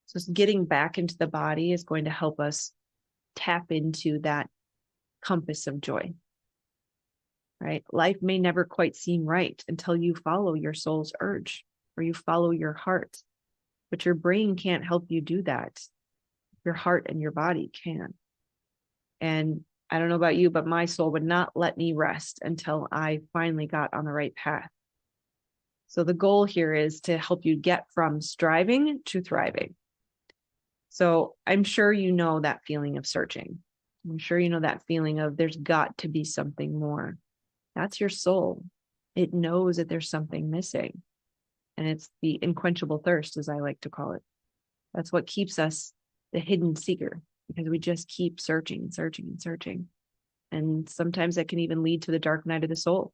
So getting back into the body is going to help us tap into that compass of joy, right? Life may never quite seem right until you follow your soul's urge or you follow your heart, but your brain can't help you do that. Your heart and your body can. And I don't know about you, but my soul would not let me rest until I finally got on the right path. So the goal here is to help you get from striving to thriving. So I'm sure you know that feeling of searching. I'm sure you know that feeling of there's got to be something more. That's your soul. It knows that there's something missing. And it's the unquenchable thirst, as I like to call it. That's what keeps us the hidden seeker, because we just keep searching and searching and searching. And sometimes that can even lead to the dark night of the soul,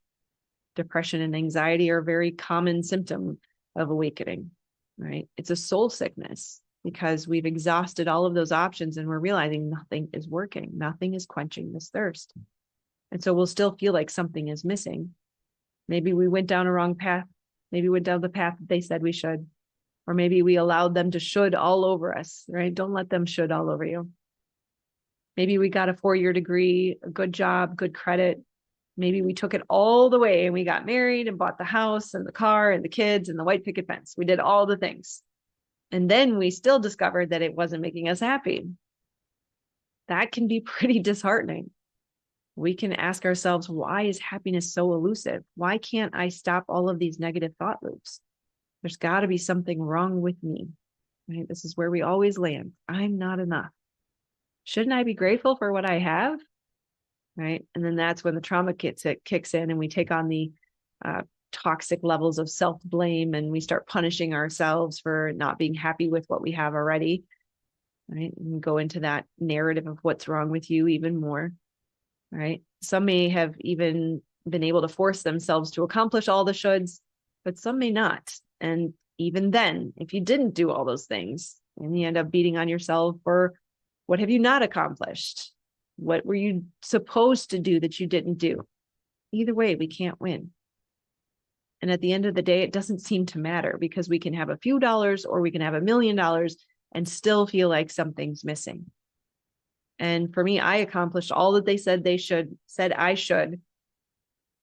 Depression and anxiety are a very common symptom of awakening, right? It's a soul sickness because we've exhausted all of those options and we're realizing nothing is working. Nothing is quenching this thirst. And so we'll still feel like something is missing. Maybe we went down a wrong path. Maybe we went down the path that they said we should. Or maybe we allowed them to should all over us, right? Don't let them should all over you. Maybe we got a 4-year degree, a good job, good credit. Maybe we took it all the way and we got married and bought the house and the car and the kids and the white picket fence. We did all the things. And then we still discovered that it wasn't making us happy. That can be pretty disheartening. We can ask ourselves, why is happiness so elusive? Why can't I stop all of these negative thought loops? There's got to be something wrong with me, right? This is where we always land. I'm not enough. Shouldn't I be grateful for what I have? Right. And then that's when the trauma kicks in and we take on the toxic levels of self-blame and we start punishing ourselves for not being happy with what we have already. Right. And go into that narrative of what's wrong with you even more. Right. Some may have even been able to force themselves to accomplish all the shoulds, but some may not. And even then, if you didn't do all those things and you end up beating on yourself for what have you not accomplished? What were you supposed to do that you didn't do? Either way, we can't win. And at the end of the day, it doesn't seem to matter because we can have a few dollars or we can have $1 million and still feel like something's missing. And for me, I accomplished all that they said I should.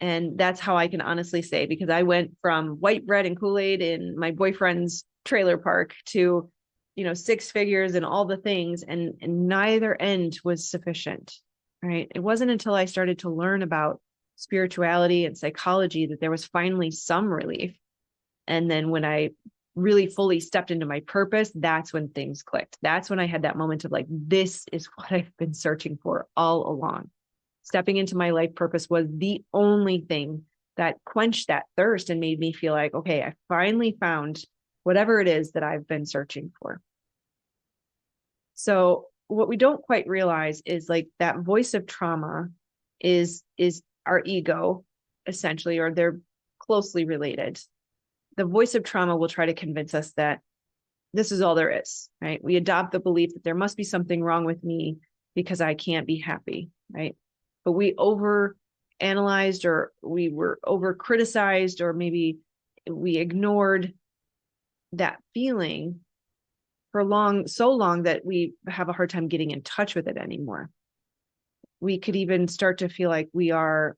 And that's how I can honestly say, because I went from white bread and Kool-Aid in my boyfriend's trailer park to 6 figures and all the things, and neither end was sufficient, right? It wasn't until I started to learn about spirituality and psychology that there was finally some relief. And then when I really fully stepped into my purpose, that's when things clicked. That's when I had that moment of like, this is what I've been searching for all along. Stepping into my life purpose was the only thing that quenched that thirst and made me feel like, okay, I finally found whatever it is that I've been searching for. So what we don't quite realize is like that voice of trauma is our ego, essentially, or they're closely related. The voice of trauma will try to convince us that this is all there is, right? We adopt the belief that there must be something wrong with me because I can't be happy, right? But we over-analyzed or we were over-criticized or maybe we ignored that feeling for so long that we have a hard time getting in touch with it anymore. We could even start to feel like we are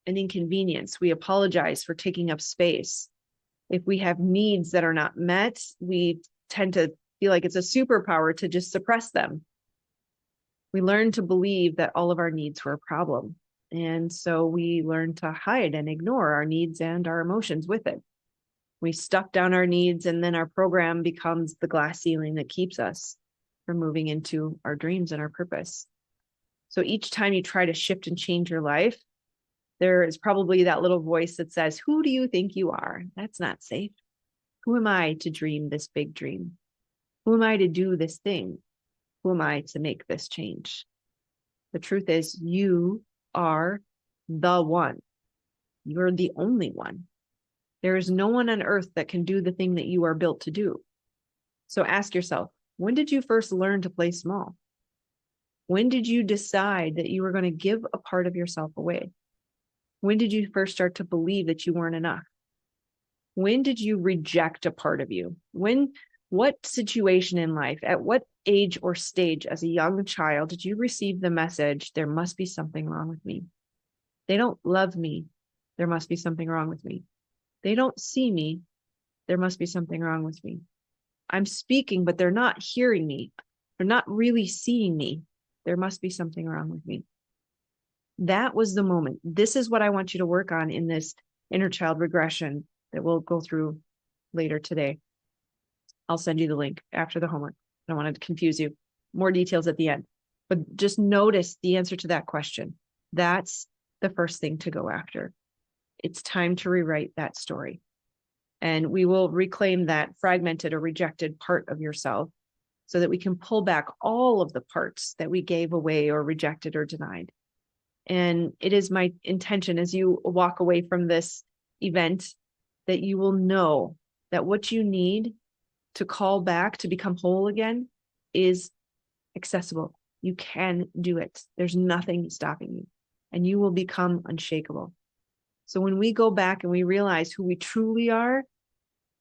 an inconvenience. We apologize for taking up space. If we have needs that are not met, we tend to feel like it's a superpower to just suppress them. We learn to believe that all of our needs were a problem. And so we learn to hide and ignore our needs and our emotions with it. We stuff down our needs, and then our program becomes the glass ceiling that keeps us from moving into our dreams and our purpose. So each time you try to shift and change your life, there is probably that little voice that says, who do you think you are? That's not safe. Who am I to dream this big dream? Who am I to do this thing? Who am I to make this change? The truth is, you are the one. You're the only one. There is no one on earth that can do the thing that you are built to do. So ask yourself, when did you first learn to play small? When did you decide that you were going to give a part of yourself away? When did you first start to believe that you weren't enough? When did you reject a part of you? What situation in life, at what age or stage as a young child did you receive the message, there must be something wrong with me? They don't love me. There must be something wrong with me. They don't see me. There must be something wrong with me. I'm speaking, but they're not hearing me. They're not really seeing me. There must be something wrong with me. That was the moment. This is what I want you to work on in this inner child regression that we'll go through later today. I'll send you the link after the homework. I don't want to confuse you. More details at the end. But just notice the answer to that question. That's the first thing to go after. It's time to rewrite that story. And we will reclaim that fragmented or rejected part of yourself so that we can pull back all of the parts that we gave away or rejected or denied. And it is my intention as you walk away from this event that you will know that what you need to call back to become whole again is accessible. You can do it. There's nothing stopping you, and you will become unshakable. So when we go back and we realize who we truly are,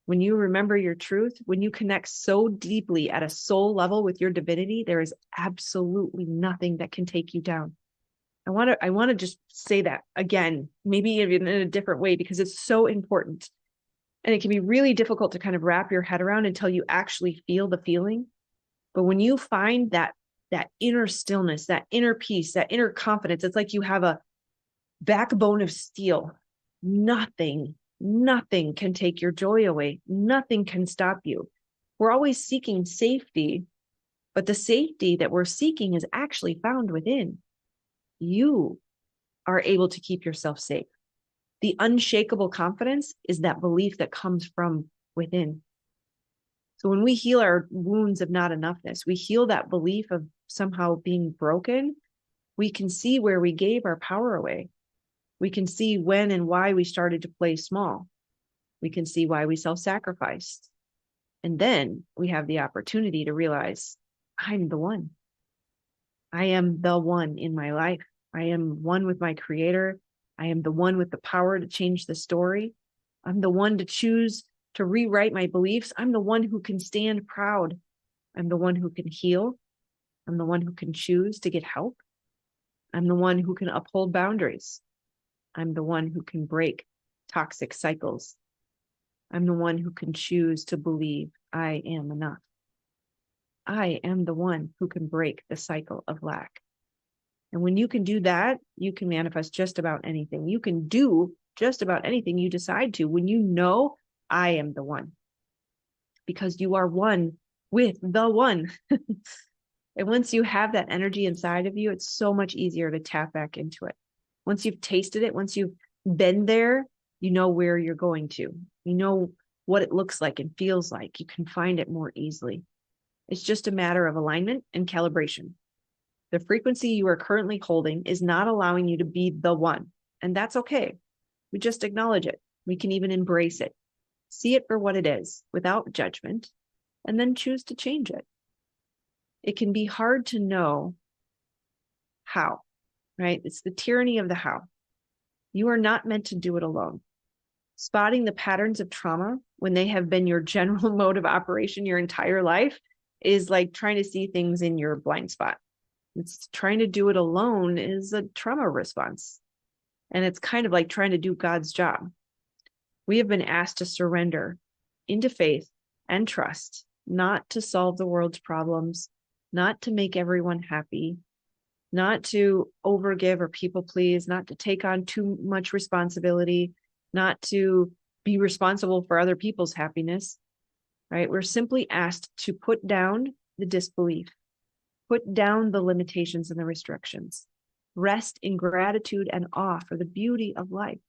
when you remember your truth, when you connect so deeply at a soul level with your divinity, there is absolutely nothing that can take you down. I want to just say that again, maybe even in a different way, because it's so important. And it can be really difficult to kind of wrap your head around until you actually feel the feeling. But when you find that inner stillness, that inner peace, that inner confidence, it's like you have a backbone of steel. Nothing can take your joy away. Nothing can stop you. We're always seeking safety, but the safety that we're seeking is actually found within. You are able to keep yourself safe. The unshakable confidence is that belief that comes from within. So when we heal our wounds of not enoughness, we heal that belief of somehow being broken, we can see where we gave our power away. We can see when and why we started to play small. We can see why we self-sacrificed. And then we have the opportunity to realize, I'm the one. I am the one in my life. I am one with my creator. I am the one with the power to change the story. I'm the one to choose to rewrite my beliefs. I'm the one who can stand proud. I'm the one who can heal. I'm the one who can choose to get help. I'm the one who can uphold boundaries. I'm the one who can break toxic cycles. I'm the one who can choose to believe I am enough. I am the one who can break the cycle of lack. And when you can do that, you can manifest just about anything. You can do just about anything you decide to when you know I am the one. Because you are one with the one. And once you have that energy inside of you, it's so much easier to tap back into it. Once you've tasted it, once you've been there, you know where you're going to. You know what it looks like and feels like. You can find it more easily. It's just a matter of alignment and calibration. The frequency you are currently holding is not allowing you to be the one. And that's okay. We just acknowledge it. We can even embrace it. See it for what it is without judgment, and then choose to change it. It can be hard to know how, right? It's the tyranny of the how. You are not meant to do it alone. Spotting the patterns of trauma when they have been your general mode of operation your entire life is like trying to see things in your blind spot. It's trying to do it alone is a trauma response. And it's kind of like trying to do God's job. We have been asked to surrender into faith and trust, not to solve the world's problems, not to make everyone happy, not to overgive or people please, not to take on too much responsibility, not to be responsible for other people's happiness, right? We're simply asked to put down the disbelief, put down the limitations and the restrictions, rest in gratitude and awe for the beauty of life,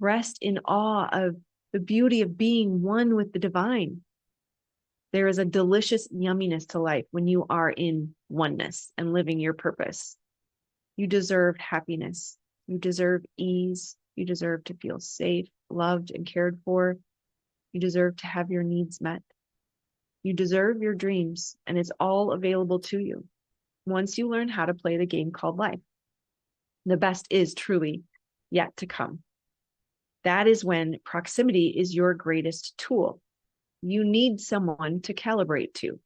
rest in awe of the beauty of being one with the divine. There is a delicious yumminess to life when you are in oneness and living your purpose. You deserve happiness. You deserve ease. You deserve to feel safe, loved, and cared for. You deserve to have your needs met. You deserve your dreams, and it's all available to you once you learn how to play the game called life. The best is truly yet to come. That is when proximity is your greatest tool. You need someone to calibrate to.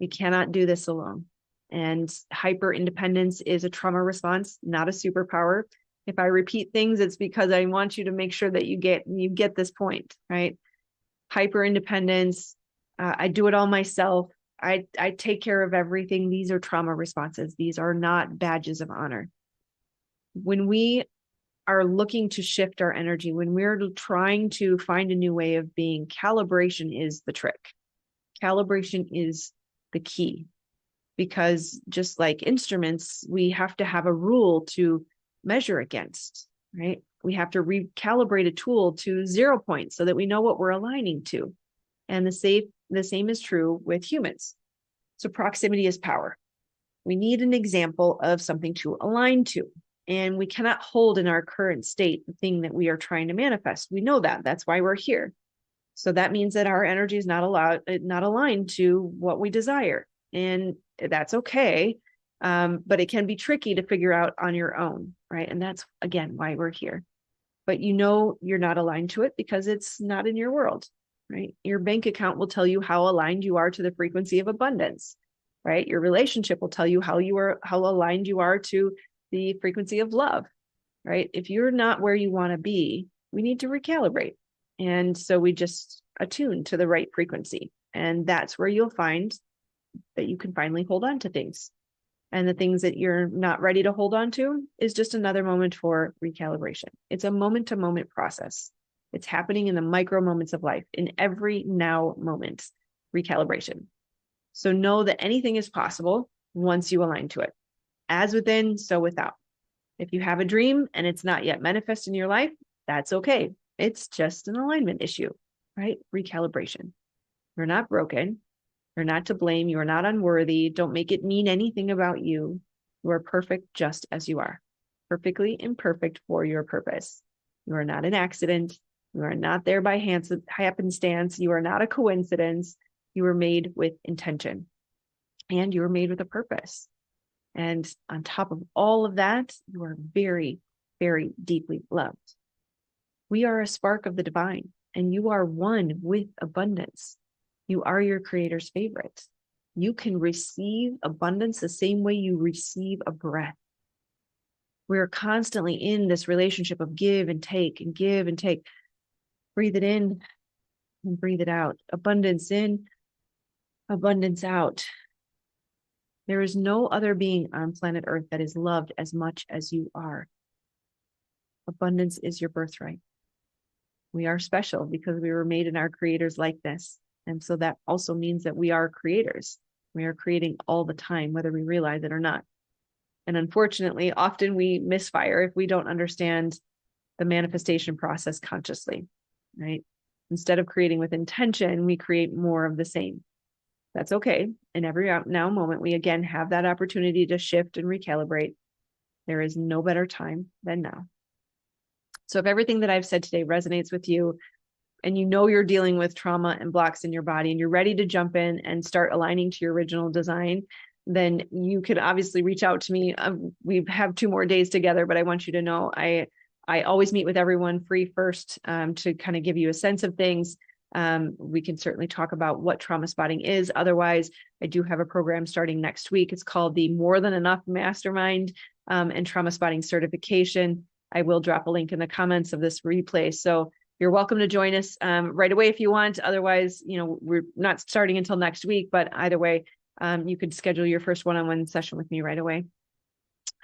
You cannot do this alone. And hyper independence is a trauma response, not a superpower. If I repeat things, it's because I want you to make sure that you get this point, right? Hyper independence, I do it all myself. I take care of everything. These are trauma responses. These are not badges of honor. When we are looking to shift our energy, when we're trying to find a new way of being, calibration is the trick. Calibration is the key, because just like instruments, we have to have a rule to measure against, right? We have to recalibrate a tool to 0 points so that we know what we're aligning to. And the same is true with humans. So proximity is power. We need an example of something to align to. And we cannot hold in our current state the thing that we are trying to manifest. We know that. That's why we're here. So that means that our energy is not aligned to what we desire. And that's okay. But it can be tricky to figure out on your own, right? And that's, again, why we're here. But you know you're not aligned to it because it's not in your world, right? Your bank account will tell you how aligned you are to the frequency of abundance, right? Your relationship will tell you how aligned you are to the frequency of love, right? If you're not where you want to be, we need to recalibrate. And so we just attune to the right frequency. And that's where you'll find that you can finally hold on to things. And the things that you're not ready to hold on to is just another moment for recalibration. It's a moment-to-moment process. It's happening in the micro moments of life, in every now moment, recalibration. So know that anything is possible once you align to it. As within, so without. If you have a dream and it's not yet manifest in your life, that's okay. It's just an alignment issue, right? Recalibration. You're not broken. You're not to blame. You are not unworthy. Don't make it mean anything about you. You are perfect just as you are, perfectly imperfect for your purpose. You are not an accident. You are not there by happenstance. You are not a coincidence. You were made with intention, and you were made with a purpose. And on top of all of that, you are very, very deeply loved. We are a spark of the divine, and you are one with abundance. You are your creator's favorite. You can receive abundance the same way you receive a breath. We're constantly in this relationship of give and take and give and take. Breathe it in and breathe it out. Abundance in, abundance out. There is no other being on planet Earth that is loved as much as you are. Abundance is your birthright. We are special because we were made in our creator's likeness. And so that also means that we are creators. We are creating all the time, whether we realize it or not. And unfortunately, often we misfire if we don't understand the manifestation process consciously, right? Instead of creating with intention, we create more of the same. That's okay. In every now moment, we again have that opportunity to shift and recalibrate. There is no better time than now. So if everything that I've said today resonates with you, and you know you're dealing with trauma and blocks in your body, and you're ready to jump in and start aligning to your original design, then you could obviously reach out to me. We have 2 more days together, but I want you to know I always meet with everyone free first to kind of give you a sense of things. We can certainly talk about what trauma spotting is. Otherwise, I do have a program starting next week. It's called the More Than Enough Mastermind and Trauma Spotting Certification. I will drop a link in the comments of this replay. So you're welcome to join us right away if you want. Otherwise, we're not starting until next week, but either way, you could schedule your first one-on-one session with me right away.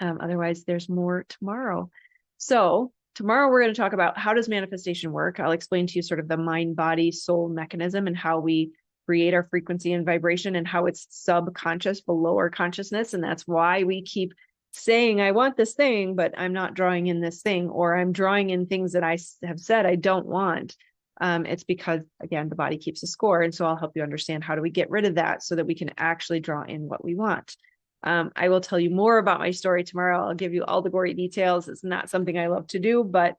Otherwise, there's more tomorrow. So tomorrow we're going to talk about how does manifestation work. I'll explain to you sort of the mind, body, soul mechanism and how we create our frequency and vibration and how it's subconscious below our consciousness. And that's why we keep saying, I want this thing, but I'm not drawing in this thing, or I'm drawing in things that I have said I don't want. It's because, again, the body keeps a score. And so I'll help you understand how do we get rid of that so that we can actually draw in what we want. I will tell you more about my story tomorrow. I'll give you all the gory details. It's not something I love to do, but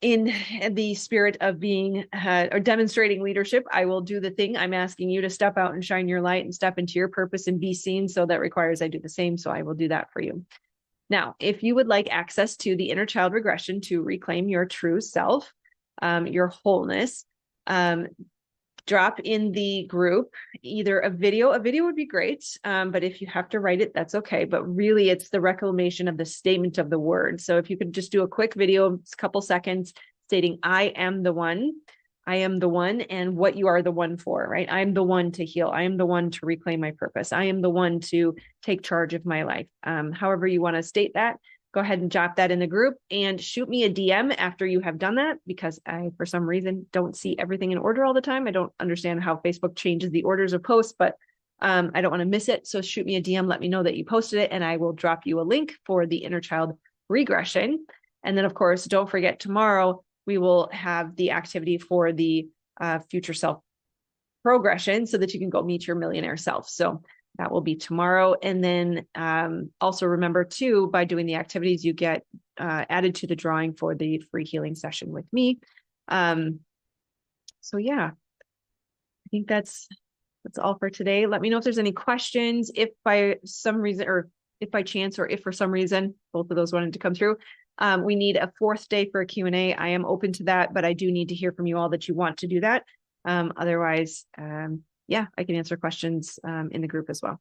in the spirit of being or demonstrating leadership, I will do the thing. I'm asking you to step out and shine your light and step into your purpose and be seen. So that requires I do the same. So I will do that for you. Now, if you would like access to the inner child regression to reclaim your true self, your wholeness, drop in the group either a video would be great, but if you have to write it, that's okay. But really it's the reclamation of the statement of the word. So if you could just do a quick video, a couple seconds stating I am the one, and what you are the one for, right? I am the one to heal. I am the one to reclaim my purpose. I am the one to take charge of my life. However you want to state that, go ahead and drop that in the group and shoot me a DM after you have done that, because I, for some reason, don't see everything in order all the time. I don't understand how Facebook changes the orders of posts, but I don't want to miss it. So shoot me a DM, let me know that you posted it, and I will drop you a link for the inner child regression. And then, of course, don't forget tomorrow, we will have the activity for the future self progression so that you can go meet your millionaire self. So That will be tomorrow. And then also remember too, by doing the activities, you get added to the drawing for the free healing session with me. So yeah, I think that's all for today. Let me know if there's any questions. If by some reason, or if by chance, or if for some reason, both of those wanted to come through, we need a fourth day for a Q&A. I am open to that, but I do need to hear from you all that you want to do that. Otherwise, yeah, I can answer questions in the group as well.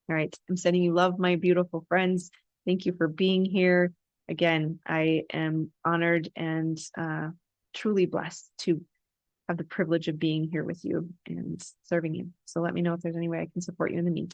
All right. I'm sending you love, my beautiful friends. Thank you for being here. Again, I am honored and truly blessed to have the privilege of being here with you and serving you. So let me know if there's any way I can support you in the meantime.